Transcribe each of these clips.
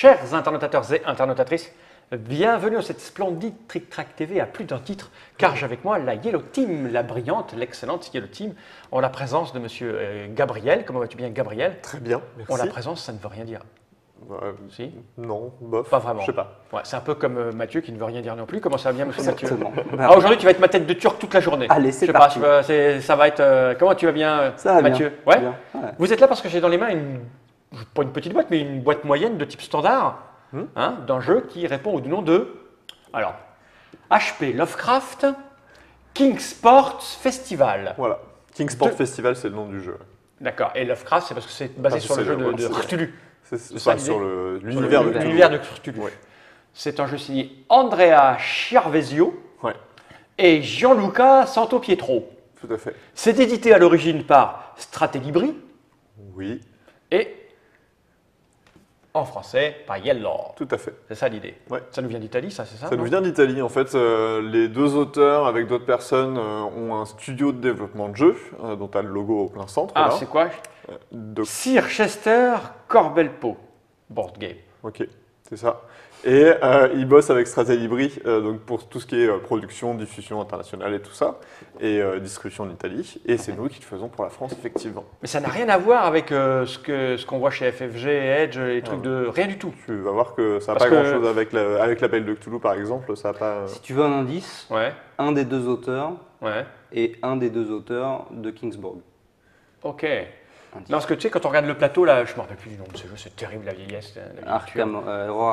Chers internautateurs et internautatrices, bienvenue dans cette splendide Trick Track TV à plus d'un titre, car j'ai avec moi la Yellow Team, la brillante, l'excellente Yellow Team, en la présence de monsieur Gabriel. Comment vas-tu bien, Gabriel? Très bien, merci. En la présence, ça ne veut rien dire. Si? Non, bof. Pas vraiment. Je sais pas. Ouais, c'est un peu comme Mathieu qui ne veut rien dire non plus. Comment ça va bien, monsieur Mathieu? Exactement. Ah, aujourd'hui, tu vas être ma tête de turc toute la journée. Allez, c'est Je sais pas, parti. ça va être. Comment tu vas bien, Ça va Mathieu? bien. Ouais. Bien, ouais. Vous êtes là parce que j'ai dans les mains pas une petite boîte, mais une boîte moyenne de type standard, d'un jeu qui répond au nom de. Alors, HP Lovecraft Kingsport Festival. Voilà. Kingsport Festival, c'est le nom du jeu. D'accord. Et Lovecraft, c'est parce que c'est basé sur le jeu de Cthulhu. C'est ça, pas sur l'univers de Cthulhu. L'univers de Cthulhu. Ouais. C'est un jeu signé Andrea Chiarvesio Ouais, et Gianluca Santopietro. tout à fait. C'est édité à l'origine par Stratelibri Oui, et en français par Yellow. tout à fait. C'est ça l'idée. Ouais. Ça nous vient d'Italie, ça, c'est ça? Ça nous non vient d'Italie. En fait, les deux auteurs, avec d'autres personnes, ont un studio de développement de jeux, dont tu as le logo au plein centre. Ah, là. c'est quoi? Donc, Sir Chester Corbelpo, board game. ok, c'est ça. Et ils bossent avec Stratelibri donc pour tout ce qui est production, diffusion internationale et tout ça, et distribution en Italie. Et c'est nous qui le faisons pour la France, effectivement. Mais ça n'a rien à voir avec ce qu'on voit chez FFG, Edge, les trucs de... Rien du tout. Tu vas voir que ça n'a Parce pas que- grand-chose avec l'appel de Cthulhu, par exemple. Ça n'a pas... Si tu veux un indice, Ouais, un des deux auteurs ouais, et un des deux auteurs de Kingsburg. ok. Non, parce que tu sais, quand on regarde le plateau, là, je ne me rappelle plus du nom de ce jeu, c'est terrible la vieillesse. La vieillitude. Arkham, Horror.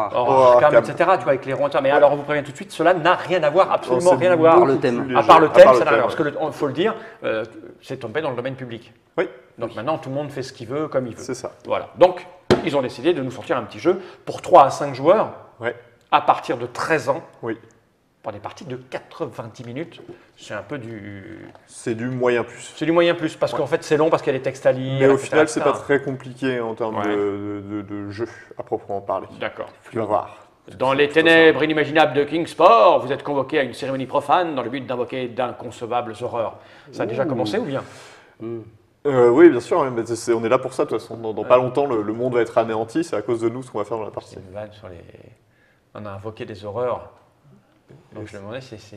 Arkham, Arkham. etc., tu vois, avec les ronds. Mais alors, on vous prévient tout de suite, cela n'a rien à voir, absolument c'est rien à voir. Par le thème. plus À part le léger. thème, ça n'a rien à voir. thème, Parce que, il faut le dire, c'est tombé dans le domaine public. Oui, Donc maintenant, tout le monde fait ce qu'il veut, comme il veut. c'est ça. Voilà. Donc, ils ont décidé de nous sortir un petit jeu pour 3 à 5 joueurs Ouais, à partir de 13 ans oui. pour des parties de 90 minutes. C'est un peu du... C'est du moyen plus. C'est du moyen plus, parce qu'en fait, c'est long, parce qu'il y a des textes à lire. Mais au etc., final, c'est pas etc. très compliqué en termes Ouais. de jeu, à proprement parler. D'accord. Tu vas voir. Dans les ténèbres inimaginables de Kingsport, vous êtes convoqué à une cérémonie profane dans le but d'invoquer d'inconcevables horreurs. Ça a déjà commencé ou bien? Oui, bien sûr, hein, mais on est là pour ça, de toute façon. Dans pas longtemps, le monde va être anéanti, c'est à cause de nous ce qu'on va faire dans la partie. C'est une vanne sur les... On a invoqué des horreurs. Donc je me demandais si c'est...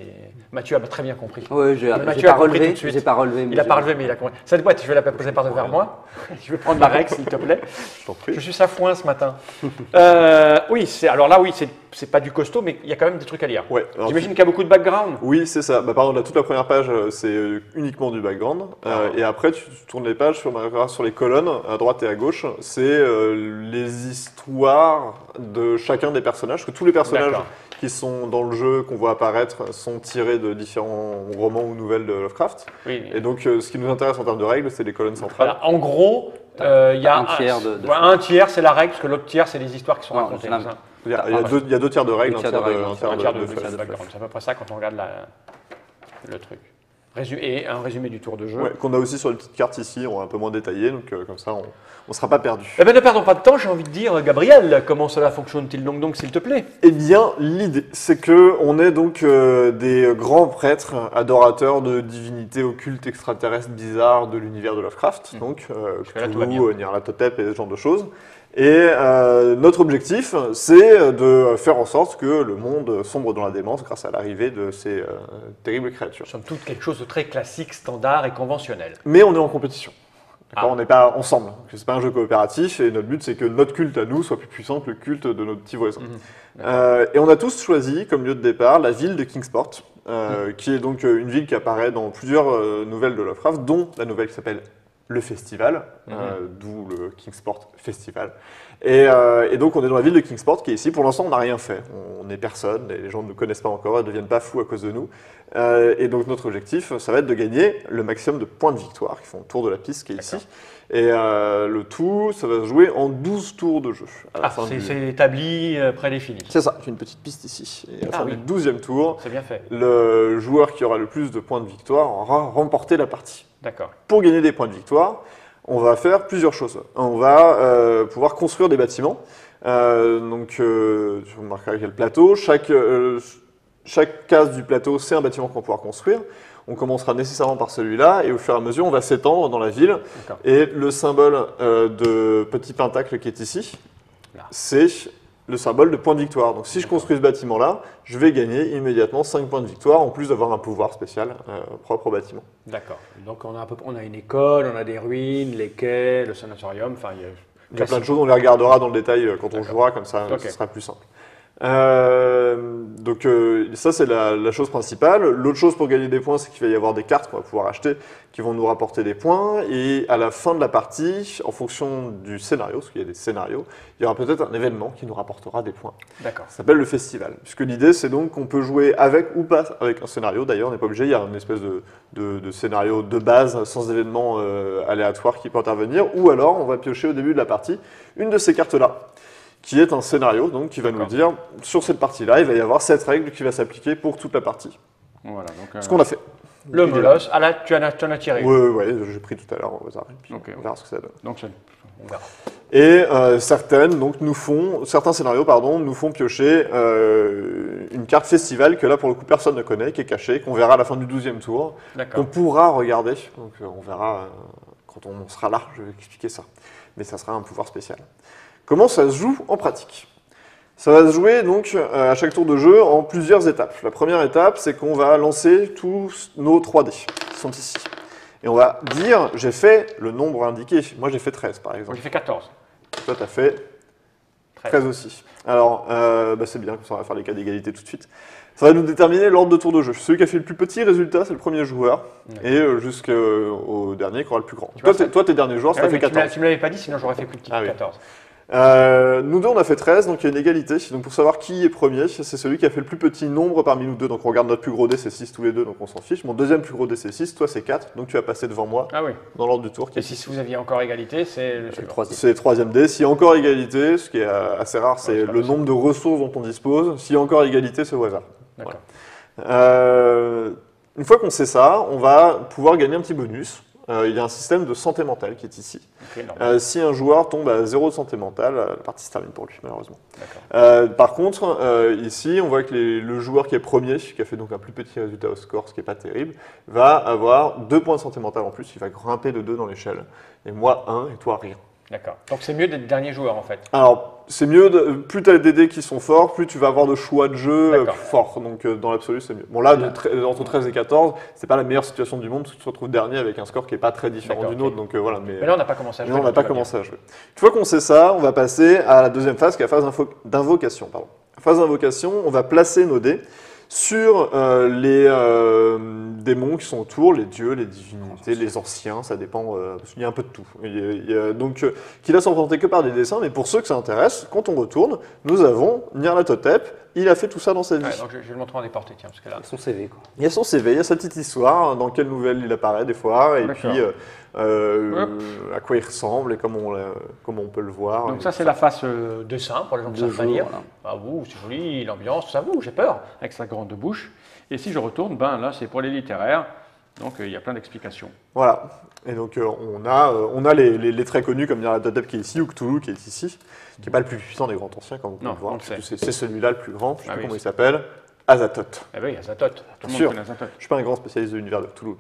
Mathieu a très bien compris. Oui, j'ai Mathieu pas a compris tout relevé. de suite. J'ai pas relevé. Il n'a pas relevé, mais il a compris. Cette boîte, je vais la poser par devers moi. Je vais prendre la règle, s'il te plaît. Je t'en prie. Je suis safouin ce matin. Oui, alors là, oui, c'est pas du costaud, mais il y a quand même des trucs à lire. Ouais, alors J'imagine qu'il y a beaucoup de background. Oui, c'est ça. Bah, par exemple, là, toute la première page, c'est uniquement du background. Et après, tu tournes les pages sur les colonnes, à droite et à gauche. C'est les histoires de chacun des personnages. Que tous les personnages D'accord. qui sont dans le jeu, qu'on voit apparaître, sont tirés de différents romans ou nouvelles de Lovecraft. Oui. Et donc, ce qui nous intéresse en termes de règles, c'est les colonnes centrales. Voilà, en gros, il y a un tiers de- ouais, un tiers, c'est la règle, parce que l'autre tiers, c'est les histoires qui sont Non, racontées. c'est la- c'est ça. Il y a deux tiers de règles, Deux un tiers tiers de règles, un tiers Un tiers de de fluff. fluff. C'est à peu près ça quand on regarde le truc. Et un résumé du tour de jeu. Ouais, qu'on a aussi sur les petites cartes ici, on est un peu moins détaillé, donc comme ça on ne sera pas perdu. Eh bien, ne perdons pas de temps, j'ai envie de dire, Gabriel, comment cela fonctionne-t-il donc, s'il te plaît? Eh bien, l'idée, c'est que on est donc des grands prêtres, adorateurs de divinités occultes, extraterrestres, bizarres de l'univers de Lovecraft, donc Jusque-là, tout va bien. Cthulhu, Nyarlathotep et ce genre de choses. Et notre objectif, c'est de faire en sorte que le monde sombre dans la démence grâce à l'arrivée de ces terribles créatures. Somme toute, quelque chose de très classique, standard et conventionnel. Mais on est en compétition. D'accord, Ah. on n'est pas ensemble. C'est pas un jeu coopératif et notre but c'est que notre culte à nous soit plus puissant que le culte de nos petits voisins. Et on a tous choisi comme lieu de départ la ville de Kingsport, qui est donc une ville qui apparaît dans plusieurs nouvelles de Lovecraft, dont la nouvelle qui s'appelle Le Festival, d'où le Kingsport Festival. Et donc on est dans la ville de Kingsport qui est ici. Pour l'instant on n'a rien fait. On n'est personne, les gens ne nous connaissent pas encore, ils ne deviennent pas fous à cause de nous. Et donc notre objectif, ça va être de gagner le maximum de points de victoire qui font le tour de la piste qui est ici. Et le tout, ça va se jouer en 12 tours de jeu. À la fin du- C'est établi, prédéfini. C'est ça, j'ai une petite piste ici. Et à la fin oui. du 12e tour, C'est bien fait. le joueur qui aura le plus de points de victoire aura remporté la partie. D'accord. Pour gagner des points de victoire, on va faire plusieurs choses. On va pouvoir construire des bâtiments. Je vous marquerai quel plateau. Chaque case du plateau, c'est un bâtiment qu'on va pouvoir construire. On commencera nécessairement par celui-là et au fur et à mesure, on va s'étendre dans la ville. D'accord. Et le symbole de petit pentacle qui est ici, Là. c'est le symbole de point de victoire. Donc si je construis ce bâtiment-là, je vais gagner immédiatement 5 points de victoire, en plus d'avoir un pouvoir spécial propre au bâtiment. D'accord. Donc on a une école, on a des ruines, les quais, le sanatorium, enfin Il y a plein de choses, on les regardera dans le détail quand on jouera, comme ça ce sera plus simple. Donc ça c'est la chose principale. L'autre chose pour gagner des points, c'est qu'il va y avoir des cartes qu'on va pouvoir acheter qui vont nous rapporter des points, et à la fin de la partie, en fonction du scénario, parce qu'il y a des scénarios, il y aura peut-être un événement qui nous rapportera des points. D'accord. Ça s'appelle le festival, puisque l'idée c'est donc qu'on peut jouer avec ou pas avec un scénario. D'ailleurs on n'est pas obligé, il y a une espèce de scénario de base sans événement aléatoire qui peut intervenir, ou alors on va piocher au début de la partie une de ces cartes-là, qui est un scénario, donc qui va nous dire, sur cette partie-là, il va y avoir cette règle qui va s'appliquer pour toute la partie. Voilà, donc, Ce qu'on a fait. Le molosse, ah là, tu en as tiré. Oui, j'ai pris tout à l'heure au hasard, et puis Ok, on verra ce que ça donne. Donc, on verra. Et certains scénarios nous font piocher une carte festival que là, pour le coup, personne ne connaît, qui est cachée, qu'on verra à la fin du 12e tour, qu'on pourra regarder. Donc on verra quand on sera là, je vais expliquer ça. Mais ça sera un pouvoir spécial. Comment ça se joue en pratique? Ça va se jouer donc à chaque tour de jeu en plusieurs étapes. La première étape, c'est qu'on va lancer tous nos 3D qui sont ici. Et on va dire, j'ai fait le nombre indiqué. Moi, j'ai fait 13, par exemple. Moi, j'ai fait 14. Toi, tu as fait 13 aussi. Alors, c'est bien, comme ça, on va faire les cas d'égalité tout de suite. Ça va nous déterminer l'ordre de tour de jeu. Celui qui a fait le plus petit résultat, c'est le premier joueur. Et jusqu'au dernier qui aura le plus grand. Toi, tes derniers joueurs, ça fait 14. Tu ne me l'avais pas dit, sinon j'aurais fait plus petit, 14. Nous deux, on a fait 13, donc il y a une égalité. Donc pour savoir qui est premier, c'est celui qui a fait le plus petit nombre parmi nous deux. Donc on regarde notre plus gros dé, c'est 6 tous les deux, donc on s'en fiche. Mon deuxième plus gros dé, c'est 6, toi c'est 4, donc tu vas passer devant moi dans l'ordre du tour. Et si vous aviez encore égalité, c'est le troisième. C'est le troisième dé. S'il y a encore égalité, ce qui est assez rare, c'est le nombre de ressources dont on dispose. S'il y a encore égalité, c'est au hasard. D'accord. Voilà. Une fois qu'on sait ça, on va pouvoir gagner un petit bonus. Il y a un système de santé mentale qui est ici. Si un joueur tombe à 0 de santé mentale, la partie se termine pour lui, malheureusement. Par contre, ici, on voit que le joueur qui est premier, qui a fait donc un plus petit résultat au score, ce qui n'est pas terrible, va avoir 2 points de santé mentale en plus. Il va grimper de 2 dans l'échelle. Et moi, 1 et toi, rien. D'accord. Donc c'est mieux d'être dernier joueur en fait. Alors, c'est mieux, plus tu as des dés qui sont forts, plus tu vas avoir de choix de jeu forts. Donc dans l'absolu, c'est mieux. Bon là, entre 13 et 14, c'est pas la meilleure situation du monde parce que tu te retrouves dernier avec un score qui n'est pas très différent d'une autre. Donc voilà. Mais là, on n'a pas commencé à jouer. Non, on n'a pas commencé à jouer. Une fois qu'on sait ça, on va passer à la deuxième phase qui est la phase d'invocation. Phase d'invocation, on va placer nos dés sur les démons qui sont autour, les dieux, les divinités, les anciens, ça dépend, parce qu'il y a un peu de tout. Donc, qui laisse emprunter que par des dessins, mais pour ceux que ça intéresse, quand on retourne, nous avons Nyarlathotep, il a fait tout ça dans sa vie. Donc je vais le montrer en déporté, tiens, parce que là... Son CV, quoi. Il y a son CV, il y a sa petite histoire, dans quelle nouvelle il apparaît des fois, et puis à quoi il ressemble et comment on peut le voir. Donc ça, c'est la face dessin, pour les gens qui savent pas lire. Voilà. Ah, c'est joli, l'ambiance, ça j'ai peur, avec sa grande bouche. Et si je retourne, là, c'est pour les littéraires. Donc il y a plein d'explications. Voilà. Et donc on a les très connus comme Nyarlathotep qui est ici, ou Cthulhu qui est ici, qui n'est pas le plus puissant des grands anciens, comme vous pouvez le voir. C'est celui-là le plus grand, je ne sais plus comment il s'appelle, Azathoth. Eh oui, Azathoth. Bien sûr. Je ne suis pas un grand spécialiste de l'univers de Cthulhu.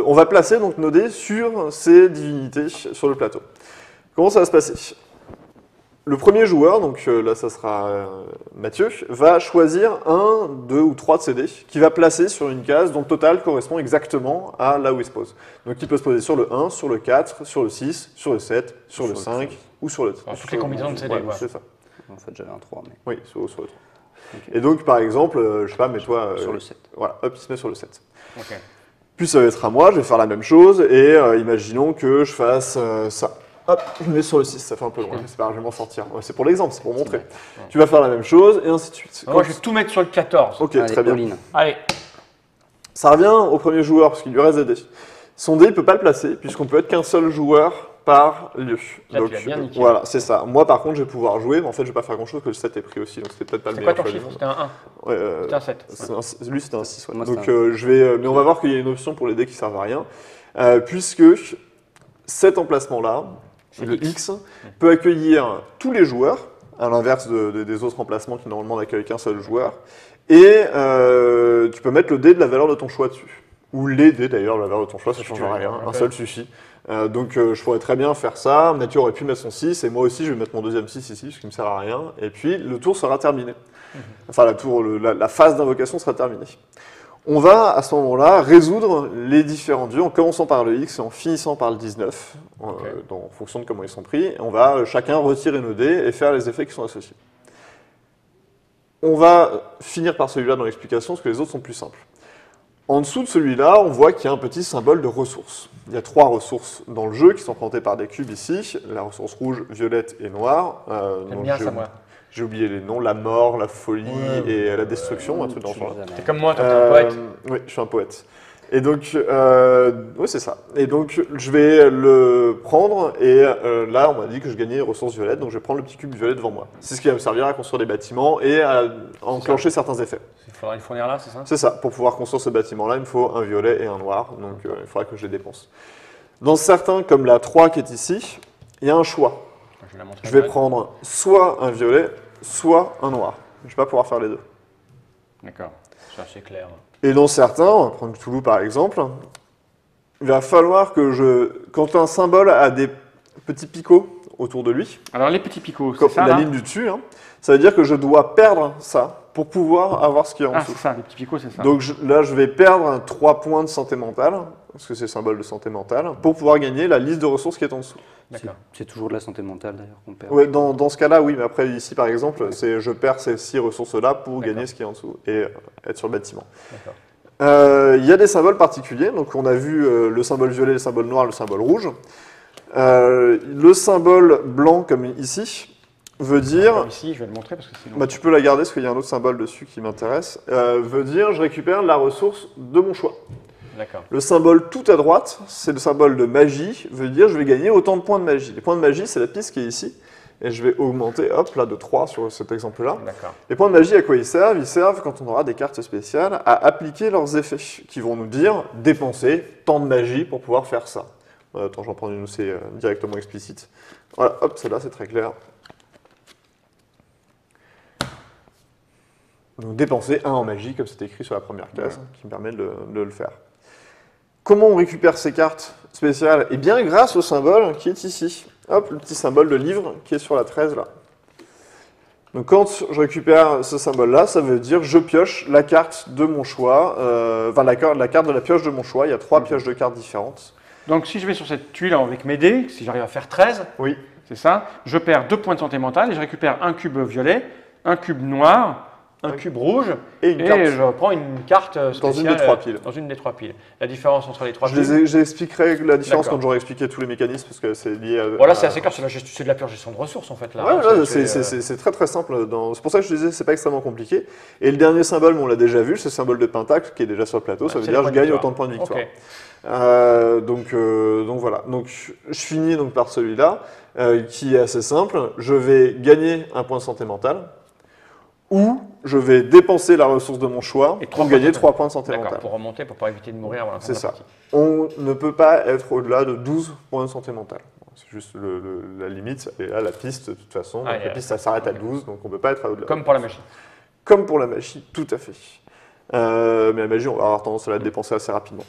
On va placer donc nos dés sur ces divinités sur le plateau. Comment ça va se passer ? Le premier joueur, donc là ça sera Mathieu, va choisir 1, 2 ou 3 de ces dés qu'il va placer sur une case dont le total correspond exactement à là où il se pose. Donc il peut se poser sur le 1, sur le 4, sur le 6, sur le 7, sur le 5 ou sur le 3. Toutes les combinaisons de ces dés, c'est ça. En fait j'avais un 3. Mais... Oui, sur le 3. Okay. Et donc par exemple, je sais pas, mets-toi... sur le 7. Voilà, hop, il se met sur le 7. Okay. Puis ça va être à moi, je vais faire la même chose et imaginons que je fasse ça. Hop, je mets sur le 6, ça fait un peu loin, c'est pas grave, je vais m'en sortir. C'est pour l'exemple, c'est pour montrer. Tu vas faire la même chose et ainsi de suite. Moi, je vais tout mettre sur le 14. Ok, allez, très bien. Allez. Ça revient au premier joueur, parce qu'il lui reste des dés. Son dé, il ne peut pas le placer, puisqu'on peut être qu'un seul joueur par lieu. Là, donc, tu l'as bien niqué. Voilà, c'est ça. Moi, par contre, je vais pouvoir jouer, mais en fait, je ne vais pas faire grand-chose, parce que le 7 est pris aussi, donc c'était peut-être pas le meilleur. C'est quoi ton chiffre ? C'était un 1 C'était un 7. Lui, c'était un 6. Ouais. Moi, donc, je vais... Mais on va voir qu'il y a une option pour les dés qui ne servent à rien, puisque cet emplacement-là, le X peut accueillir tous les joueurs, à l'inverse des autres emplacements qui normalement n'accueillent qu'un seul joueur, et tu peux mettre le dé de la valeur de ton choix dessus. ou les dés d'ailleurs, la valeur de ton choix, ça ne change tu veux, rien, ok. un seul suffit. Donc je pourrais très bien faire ça, Mathieu aurait pu mettre son 6, et moi aussi je vais mettre mon deuxième 6 ici, ce qui ne me sert à rien, et puis le tour sera terminé. Enfin la phase d'invocation sera terminée. On va à ce moment-là résoudre les différents dieux en commençant par le X et en finissant par le 19, en fonction de comment ils sont pris. On va chacun retirer nos dés et faire les effets qui sont associés. On va finir par celui-là dans l'explication, parce que les autres sont plus simples. En dessous de celui-là, on voit qu'il y a un petit symbole de ressources. Il y a 3 ressources dans le jeu qui sont représentées par des cubes ici, la ressource rouge, violette et noire. J'aime bien ça, moi. J'ai oublié les noms, la mort, la folie et la destruction, un truc dans ce genre-là. T'es comme moi, toi, t'es un poète. Oui, je suis un poète. Et donc, oui, c'est ça. Et donc, je vais le prendre, et là, on m'a dit que je gagnais les ressources violettes, donc je vais prendre le petit cube violet devant moi. C'est ce qui va me servir à construire des bâtiments et à enclencher certains effets. Il faudra le fournir là, c'est ça? C'est ça. Pour pouvoir construire ce bâtiment-là, il me faut un violet et un noir, donc il faudra que je les dépense. Dans certains, comme la 3 qui est ici, il y a un choix. Je vais prendre soit un violet, soit un noir. Je ne vais pas pouvoir faire les deux. D'accord, ça c'est clair. Et dans certains, on va prendre Cthulhu par exemple, il va falloir que quand un symbole a des petits picots autour de lui, Alors les petits picots, c'est comme ça la là ligne du dessus, ça veut dire que je dois perdre ça pour pouvoir avoir ce qui est en Ah, dessous. c'est ça, les petits picots, c'est ça. Donc là, je vais perdre 3 points de santé mentale, parce que c'est le symbole de santé mentale, pour pouvoir gagner la liste de ressources qui est en dessous. D'accord. C'est toujours de la santé mentale d'ailleurs qu'on perd. Ouais, dans ce cas-là, oui, mais après, ici, par exemple, c'est je perds ces 6 ressources-là pour gagner ce qui est en dessous et être sur le bâtiment. D'accord. Il y a des symboles particuliers, donc on a vu le symbole violet, le symbole noir, le symbole rouge. Le symbole blanc, comme ici, veut dire... Alors, ici, je vais le montrer parce que sinon... Bah, tu peux la garder parce qu'il y a un autre symbole dessus qui m'intéresse. Veut dire je récupère la ressource de mon choix. D'accord. Le symbole tout à droite, c'est le symbole de magie, veut dire je vais gagner autant de points de magie. Les points de magie, c'est la piste qui est ici. Et je vais augmenter, hop, là, de 3 sur cet exemple-là. D'accord. Les points de magie, à quoi ils servent? Ils servent, quand on aura des cartes spéciales, à appliquer leurs effets, qui vont nous dire dépenser tant de magie pour pouvoir faire ça. Attends, j'en prends une où c'est directement explicite. Voilà, hop, celle-là, c'est très clair. Donc dépenser 1 en magie, comme c'est écrit sur la première case, qui me permet de le faire. Comment on récupère ces cartes spéciales? Eh bien, grâce au symbole qui est ici. Hop, le petit symbole de livre qui est sur la 13 là. Donc quand je récupère ce symbole-là, ça veut dire je pioche la carte de mon choix, enfin la carte de la pioche de mon choix. Il y a 3 pioches de cartes différentes. Donc si je vais sur cette tuile avec mes dés, si j'arrive à faire 13, Oui, c'est ça, je perds 2 points de santé mentale et je récupère un cube violet, un cube noir, un cube rouge, et une carte. je prends une carte spéciale Dans une des 3 piles. Dans une des 3 piles. La différence entre les 3 piles... J'expliquerai la différence D'accord. quand j'aurai expliqué tous les mécanismes, parce que c'est lié à... Voilà, c'est assez clair, c'est de la pure gestion de ressources en fait là. Ouais, hein, voilà, c'est très très simple. C'est pour ça que je te disais, c'est pas extrêmement compliqué. Et le dernier symbole, on l'a déjà vu, c'est le symbole de pentacle qui est déjà sur le plateau. Ça veut c'est dire les je points de gagne victoire. autant de points de victoire. Ok. Donc voilà. Donc je finis donc par celui-là qui est assez simple. Je vais gagner un point de santé mentale ou je vais dépenser la ressource de mon choix Et pour 3 gagner points de 3 points de santé D'accord, mentale. pour remonter, pour pas éviter de mourir avant la fin C'est de la ça. partie. On ne peut pas être au-delà de 12 points de santé mentale. C'est juste la limite, et là la piste de toute façon, Ah, donc la piste ça s'arrête à 12, donc on ne peut pas être au-delà. Comme pour la magie. Comme pour la magie, tout à fait. Mais la magie, on va avoir tendance à la dépenser assez rapidement.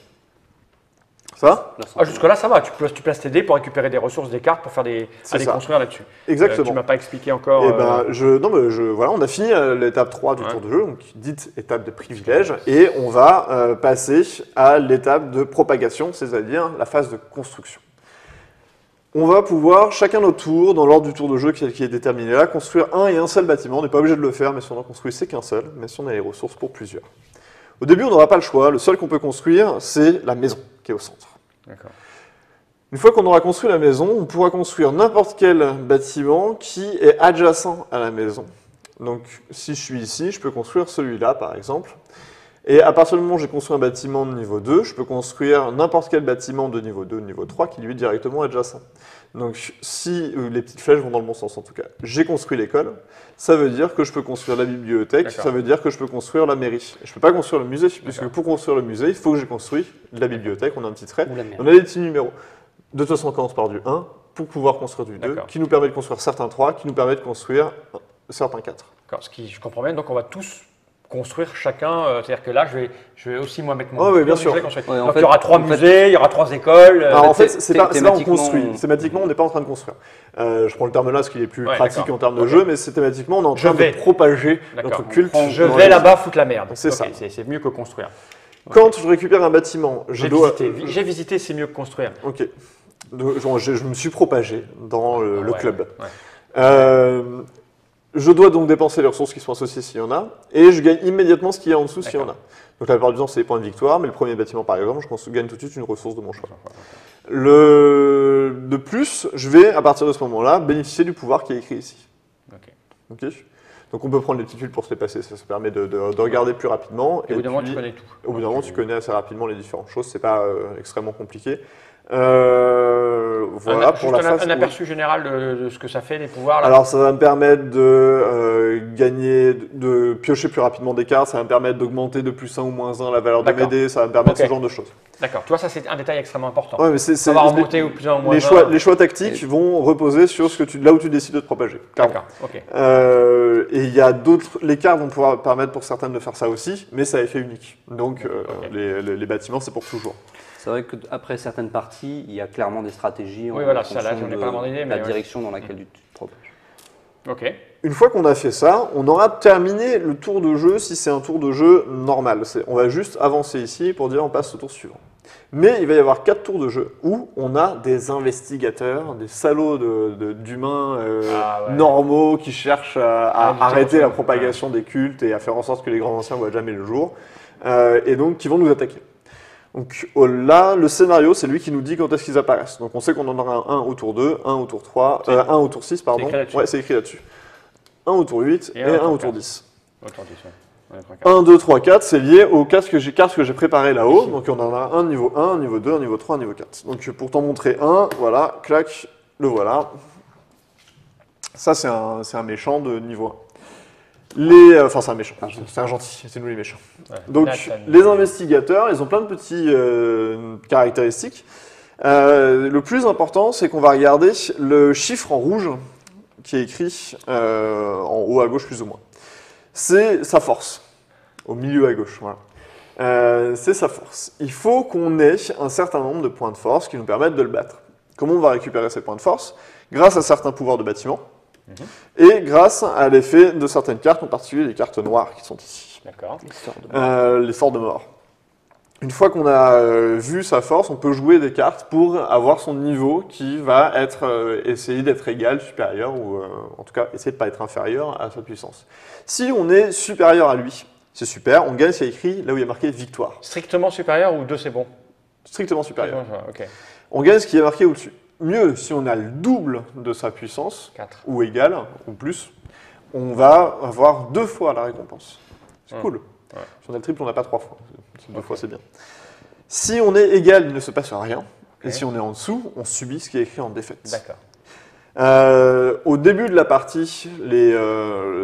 Ça va? La santé Ah, jusque-là, ça va. Tu places tes dés pour récupérer des ressources, des cartes, pour faire C'est aller ça. construire là-dessus. Exactement. Tu m'as pas expliqué encore. Et voilà, on a fini l'étape 3 du tour de jeu, donc dite étape de privilège, et on va passer à l'étape de propagation, c'est-à-dire la phase de construction. On va pouvoir, chacun notre tour, dans l'ordre du tour de jeu qui est déterminé là, construire un et un seul bâtiment. On n'est pas obligé de le faire, mais si on en construit, c'est qu'un seul, mais si on a les ressources pour plusieurs. Au début, on n'aura pas le choix. Le seul qu'on peut construire, c'est la maison qui est au centre. D'accord. Une fois qu'on aura construit la maison, on pourra construire n'importe quel bâtiment qui est adjacent à la maison. Donc, si je suis ici, je peux construire celui-là, par exemple. Et à partir du moment où j'ai construit un bâtiment de niveau 2, je peux construire n'importe quel bâtiment de niveau 2, niveau 3, qui lui est directement adjacent. Donc, si les petites flèches vont dans le bon sens, en tout cas, j'ai construit l'école, ça veut dire que je peux construire la bibliothèque, ça veut dire que je peux construire la mairie. Je ne peux pas construire le musée, puisque pour construire le musée, il faut que j'ai construit la bibliothèque, on a un petit trait, Ou la mairie. on a des petits numéros. De toute façon, on commence par du 1 pour pouvoir construire du 2, D'accord. qui nous permet de construire certains 3, qui nous permet de construire certains 4. D'accord. Je comprends bien. Donc, on va tous construire chacun. C'est-à-dire que là, je vais aussi moi mettre mon. Ah oui, bien sûr. Ouais, Ouais, en donc fait- il y aura 3 en fait- musées, il y aura 3 écoles. Alors, en fait, c'est pas on thématiquement- construit. Thématiquement, on n'est pas en train de construire. Je prends le terme là parce qu'il est plus Ouais, pratique d'accord. en termes de Ok. jeu, mais c'est thématiquement, on est en train vais. de propager D'accord. notre culte. Je dans vais les- là-bas foutre la merde. C'est Ok, ça. C'est mieux que construire. Quand je récupère un bâtiment, J'ai visité. J'ai visité, c'est mieux que construire. Ok. Donc, je me suis propagé dans le Ouais, club. ouais. Je dois donc dépenser les ressources qui sont associées s'il y en a, et je gagne immédiatement ce qu'il y a en dessous s'il y en a. Donc la plupart du temps, c'est les points de victoire, mais le premier bâtiment, par exemple, je gagne tout de suite une ressource de mon choix. De plus, je vais, à partir de ce moment-là, bénéficier du pouvoir qui est écrit ici. Ok. Ok. Donc on peut prendre les petites tuiles pour se les passer, ça permet de regarder plus rapidement. Et au bout d'un moment, puis, tu connais tout. Au bout d'un moment, tu connais assez rapidement les différentes choses, c'est pas extrêmement compliqué. Voilà pour la phase. Un aperçu général de ce que ça fait, les pouvoirs. Là. Alors ça va me permettre de gagner, de piocher plus rapidement des cartes, ça va me permettre d'augmenter de plus 1 ou moins 1 la valeur de mes D'accord. dés, ça va me permettre Ok. ce genre de choses. D'accord. Tu vois, ça, c'est un détail extrêmement important. Ouais, mais c'est Ça va remonter au plus 1 ou moins 1. les choix tactiques vont reposer sur là où tu décides de te propager. clairement. D'accord. Ok. Et il y a d'autres, les cartes vont pouvoir permettre pour certaines de faire ça aussi, mais c'est à effet unique. Donc Ok. les bâtiments, c'est pour toujours. C'est vrai qu'après certaines parties, il y a clairement des stratégies Oui, voilà, en ça, là, fonction j'en ai de pas vraiment d'idée, mais la ouais. direction dans laquelle tu te propages. Ok. Une fois qu'on a fait ça, on aura terminé le tour de jeu si c'est un tour de jeu normal. On va juste avancer ici pour dire on passe au tour suivant. Mais il va y avoir 4 tours de jeu où on a des investigateurs, des salauds d'humains Ah ouais. normaux qui cherchent à Ouais, arrêter la ouais. propagation des cultes et à faire en sorte que les grands anciens ne voient jamais le jour. Et donc qui vont nous attaquer. Donc là, le scénario, c'est lui qui nous dit quand est-ce qu'ils apparaissent. Donc on sait qu'on en aura un au tour 2, un au tour 3, un au tour 6, pardon. écrit là-dessus. Ouais, c'est écrit là-dessus. Un au tour 8 et un au tour 10. Autant dire ça. Ouais, 3, 4. 1, 2, 3, 4, c'est lié aux cartes que j'ai préparées là-haut. Donc on en a un niveau 1, un niveau 2, un niveau 3, un niveau 4. Donc pour t'en montrer un, voilà, clac, le voilà. Ça, c'est un méchant de niveau 1. Enfin, c'est un méchant, c'est un gentil, c'est nous les méchants. Ouais. Donc, Nathan. les investigateurs, ils ont plein de petites caractéristiques. Le plus important, c'est qu'on va regarder le chiffre en rouge qui est écrit en haut à gauche plus ou moins. C'est sa force, au milieu à gauche. Voilà. C'est sa force. Il faut qu'on ait un certain nombre de points de force qui nous permettent de le battre. Comment on va récupérer ces points de force? Grâce à certains pouvoirs de bâtiment et grâce à l'effet de certaines cartes, en particulier les cartes noires qui sont ici. D'accord. Les sorts de mort. Une fois qu'on a vu sa force, on peut jouer des cartes pour avoir son niveau qui va essayer d'être égal, supérieur, ou en tout cas essayer de ne pas être inférieur à sa puissance. Si on est supérieur à lui, c'est super, on gagne s'il y a écrit là où il y a marqué victoire. Strictement supérieur ou 2, c'est bon? Strictement supérieur. Ok. On gagne ce qui est marqué au-dessus. Mieux, si on a le double de sa puissance, 4. ou égal, ou plus, on va avoir 2 fois la récompense. C'est cool. Ouais. Si on a le triple, on n'a pas 3 fois. 2 fois, c'est bien. Si on est égal, il ne se passe rien. Et si on est en dessous, on subit ce qui est écrit en défaite. D'accord. Au début de la partie, les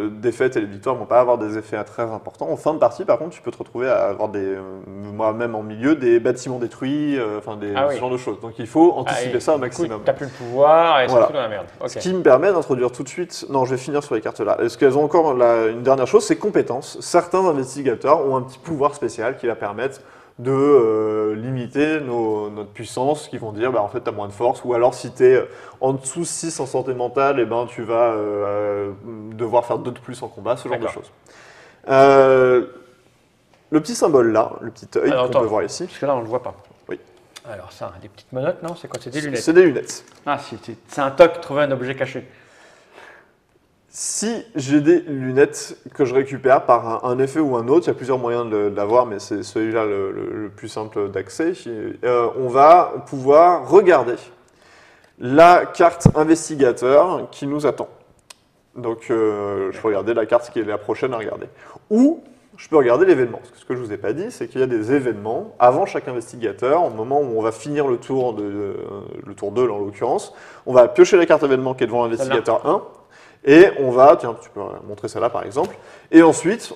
défaites et les victoires ne vont pas avoir des effets très importants. En fin de partie, par contre, tu peux te retrouver à avoir moi-même en milieu, des bâtiments détruits, ce genre de choses. Donc il faut anticiper ça au maximum. Tu n'as plus le pouvoir et Voilà. c'est tout dans la merde. Ok. Ce qui me permet d'introduire tout de suite. Non, je vais finir sur les cartes là. Est-ce qu'elles ont encore une dernière chose, c'est compétences. Certains investigateurs ont un petit pouvoir spécial qui va permettre de limiter notre puissance, qui vont dire en fait tu as moins de force, ou alors si tu es en dessous 6 en santé mentale, et ben, tu vas devoir faire 2 de plus en combat, ce genre de choses. Le petit symbole là, le petit œil qu'on peut voir ici. Parce que là on ne le voit pas. Oui. Alors ça, des petites menottes, non? C'est quoi? C'est des lunettes? C'est des lunettes. Ah, c'est un toc, trouver un objet caché. Si j'ai des lunettes que je récupère par un effet ou un autre, il y a plusieurs moyens de l'avoir, mais c'est celui-là le plus simple d'accès, on va pouvoir regarder la carte investigateur qui nous attend. Donc je peux regarder la carte qui est la prochaine à regarder. Ou je peux regarder l'événement. Parce que ce que je ne vous ai pas dit, c'est qu'il y a des événements avant chaque investigateur, au moment où on va finir le tour 2 en l'occurrence. On va piocher la carte événement qui est devant l'investigateur 1. Et on va, tiens, tu peux montrer ça là par exemple, et ensuite,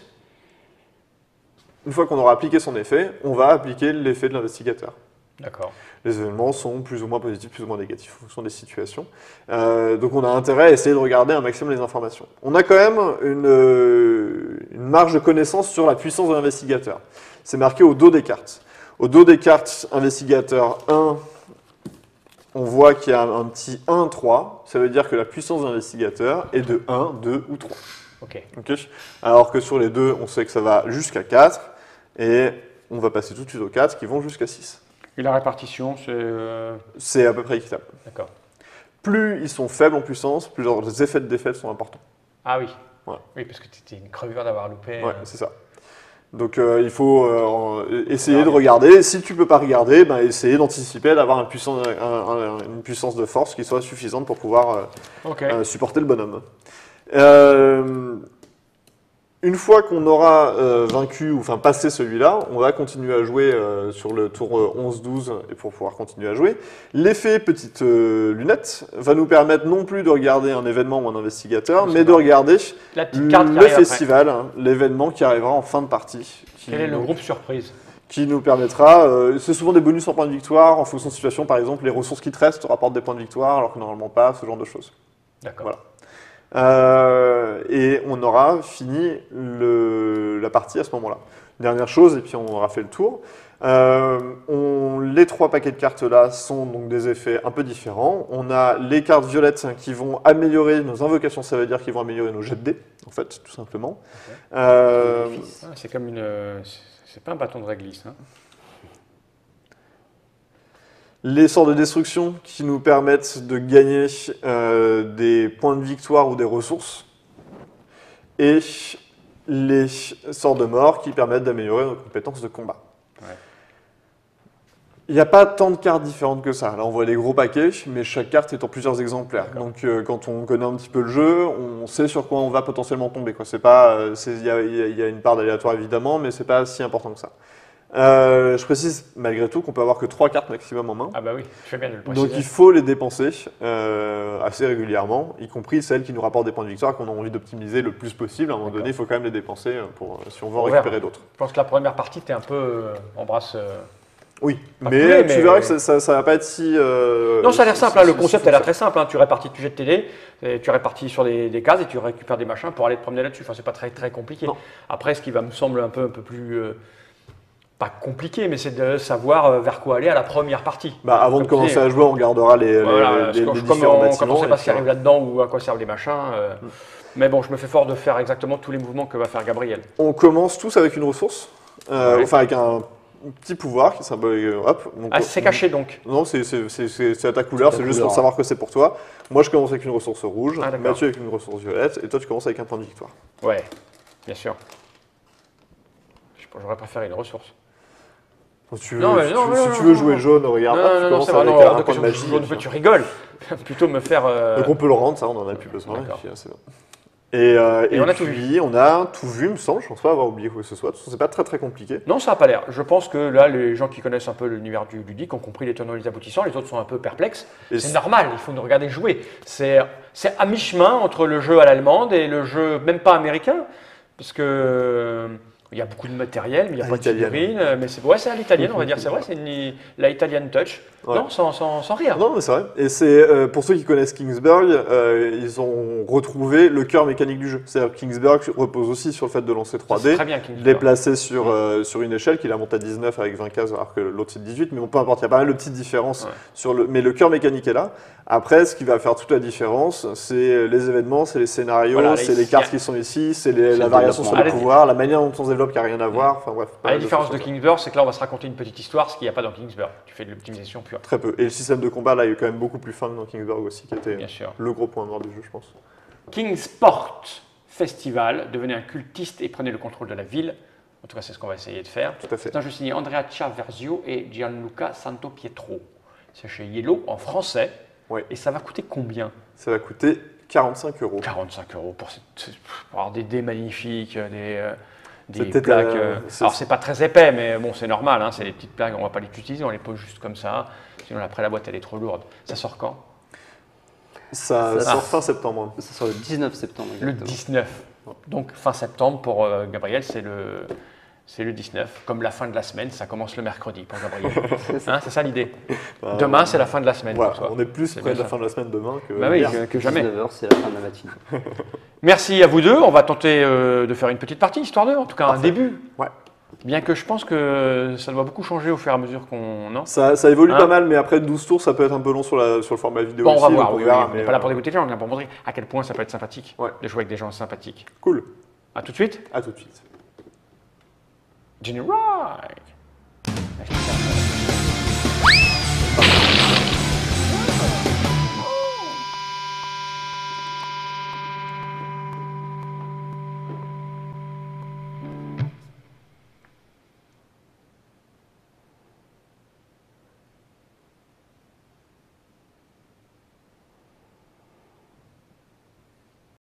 une fois qu'on aura appliqué son effet, on va appliquer l'effet de l'investigateur. D'accord. Les événements sont plus ou moins positifs, plus ou moins négatifs en fonction des situations. Donc on a intérêt à essayer de regarder un maximum les informations. On a quand même une marge de connaissance sur la puissance de l'investigateur. C'est marqué au dos des cartes. Au dos des cartes investigateur 1, on voit qu'il y a un petit 1, 3. Ça veut dire que la puissance de l'investigateur est de 1, 2 ou 3. Ok. Okay. Alors que sur les deux, on sait que ça va jusqu'à 4. Et on va passer tout de suite aux 4 qui vont jusqu'à 6. Et la répartition, c'est... C'est à peu près équitable. D'accord. Plus ils sont faibles en puissance, plus leurs effets de défaite sont importants. Ah oui. Voilà. Oui, parce que c'était une crevure d'avoir loupé. Ouais, c'est ça. Donc il faut essayer de regarder. Si tu ne peux pas regarder, ben, essayer d'anticiper, d'avoir une puissance de force qui soit suffisante pour pouvoir supporter le bonhomme. Une fois qu'on aura vaincu, ou enfin passé celui-là, on va continuer à jouer sur le tour 11-12 et pour pouvoir continuer à jouer. L'effet petite lunette va nous permettre non plus de regarder un événement ou un investigateur, mais de regarder le festival, hein, l'événement qui arrivera en fin de partie. Quel est le groupe surprise? Qui nous permettra, c'est souvent des bonus en points de victoire, en fonction de situation, par exemple les ressources qui te restent te rapportent des points de victoire, alors que normalement pas, ce genre de choses. D'accord. Voilà. Et on aura fini la partie à ce moment-là. Dernière chose, et puis on aura fait le tour. Les 3 paquets de cartes là sont donc des effets un peu différents. On a les cartes violettes qui vont améliorer nos invocations, ça veut dire qu'ils vont améliorer nos jets de dés, en fait, tout simplement. C'est comme une... C'est pas un bâton de réglisse, hein. Les sorts de destruction qui nous permettent de gagner des points de victoire ou des ressources. Et les sorts de mort qui permettent d'améliorer nos compétences de combat. Ouais. Il n'y a pas tant de cartes différentes que ça. Là, on voit les gros paquets, mais chaque carte est en plusieurs exemplaires. Donc, quand on connaît un petit peu le jeu, on sait sur quoi on va potentiellement tomber. Il y a une part d'aléatoire évidemment, mais ce n'est pas si important que ça. Je précise malgré tout qu'on peut avoir que 3 cartes maximum en main. Ah bah oui, je fais bien de le préciser. Donc il faut les dépenser assez régulièrement, y compris celles qui nous rapportent des points de victoire qu'on a envie d'optimiser le plus possible. À un moment donné, il faut quand même les dépenser si on veut en récupérer d'autres. Je pense que la première partie, tu es un peu embrasse. Oui, mais tu verras que ça va pas être si... non, ça a l'air simple, hein, le concept a l'air très simple. Hein, tu répartis, tu jettes tes dés, tu répartis sur des cases et tu récupères des machins pour aller te promener là-dessus. Enfin, c'est pas très, très compliqué. Non. Après, ce qui me semble un peu plus... pas compliqué, mais c'est de savoir vers quoi aller à la première partie. Bah, avant de commencer à jouer, on regardera les différents bâtiments. Quand on ne sait pas ce qui arrive là-dedans ou à quoi servent les machins. Mais bon, je me fais fort de faire exactement tous les mouvements que va faire Gabriel. On commence tous avec une ressource, enfin avec un petit pouvoir qui s'appelle hop. Donc, c'est caché donc? Non, c'est à ta couleur, c'est juste pour savoir que c'est pour toi. Moi, je commence avec une ressource rouge, Mathieu avec une ressource violette, et toi, tu commences avec un point de victoire. Ouais, bien sûr. J'aurais préféré une ressource. Si tu veux jouer jaune, regarde, tu commences avec un point de magie. Tu rigoles. Plutôt me faire... Donc on peut le rendre, ça, on n'en a plus besoin. Et puis on a tout vu, me semble. Je pense pas avoir oublié quoi que ce soit. C'est pas très très compliqué. Non, ça n'a pas l'air. Je pense que là, les gens qui connaissent un peu l'univers du ludique ont compris les tenants et les aboutissants. Les autres sont un peu perplexes. C'est normal, il faut nous regarder jouer. C'est à mi-chemin entre le jeu à l'allemande et le jeu même pas américain. Parce que... il y a beaucoup de matériel, mais il n'y a pas de figurines. Mais c'est à l'italienne, on va dire. C'est vrai, c'est la Italian touch. Ouais. Non, sans rire. Non, mais c'est vrai. Et c'est pour ceux qui connaissent Kingsburg, ils ont retrouvé le cœur mécanique du jeu. C'est-à-dire que Kingsburg repose aussi sur le fait de lancer 3D, très bien, déplacer sur une échelle qui la monte à 19 avec 20 cases, alors que l'autre c'est 18. Mais bon, peu importe, il y a pas mal de petites différences. Ouais. Mais le cœur mécanique est là. Après, ce qui va faire toute la différence, c'est les événements, c'est les scénarios, c'est les cartes qui sont ici, c'est la variation sur le pouvoir, la manière dont on se développe qui n'a rien à voir. Enfin bref. La différence de Kingsburg, c'est que là, on va se raconter une petite histoire, ce qu'il n'y a pas dans Kingsburg. Tu fais de l'optimisation pure. Très peu. Et le système de combat, là, il est quand même beaucoup plus fin que dans Kingsburg aussi, qui était le gros point noir du jeu, je pense. Kingsport Festival, devenez un cultiste et prenez le contrôle de la ville. En tout cas, c'est ce qu'on va essayer de faire. Tout à fait. C'est un jeu signé Andrea Ciaverzio et Gianluca Santopietro. C'est chez Yellow en français. Oui. Et ça va coûter combien? Ça va coûter 45 €. 45 € pour avoir des dés magnifiques, des plaques. Alors, c'est pas très épais, mais bon, c'est normal. Hein, c'est des petites plaques, on va pas les utiliser, on les pose juste comme ça. Sinon, après, la boîte, elle est trop lourde. Ça sort quand? Ça sort fin septembre. Ça sort le 19 septembre. Exactement. Le 19. Donc, fin septembre, pour Gabriel, c'est c'est le 19. Comme la fin de la semaine, ça commence le mercredi pour Gabriel. C'est Hein, c'est ça l'idée. Bah, Demain, c'est la fin de la semaine voilà, pour toi. on est plus C'est près de bien la ça. fin de la semaine demain que Bah oui, hier. que jamais. 19h, c'est la fin de la matinée. Merci à vous deux. On va tenter de faire une petite partie, histoire d'eux. En tout cas, un Parfait. début. Ouais. Bien que je pense que ça doit beaucoup changer au fur et à mesure qu'on... Non Ça évolue Hein pas mal, mais après 12 tours, ça peut être un peu long sur le format vidéo Bon, on aussi. va voir. donc Oui, verra, on mais, n'est pas là pour dégoûter les gens, on est là pour montrer à quel point ça peut être sympathique Ouais. de jouer avec des gens sympathiques. Cool. À tout de suite. À tout de suite. Jenny Ride.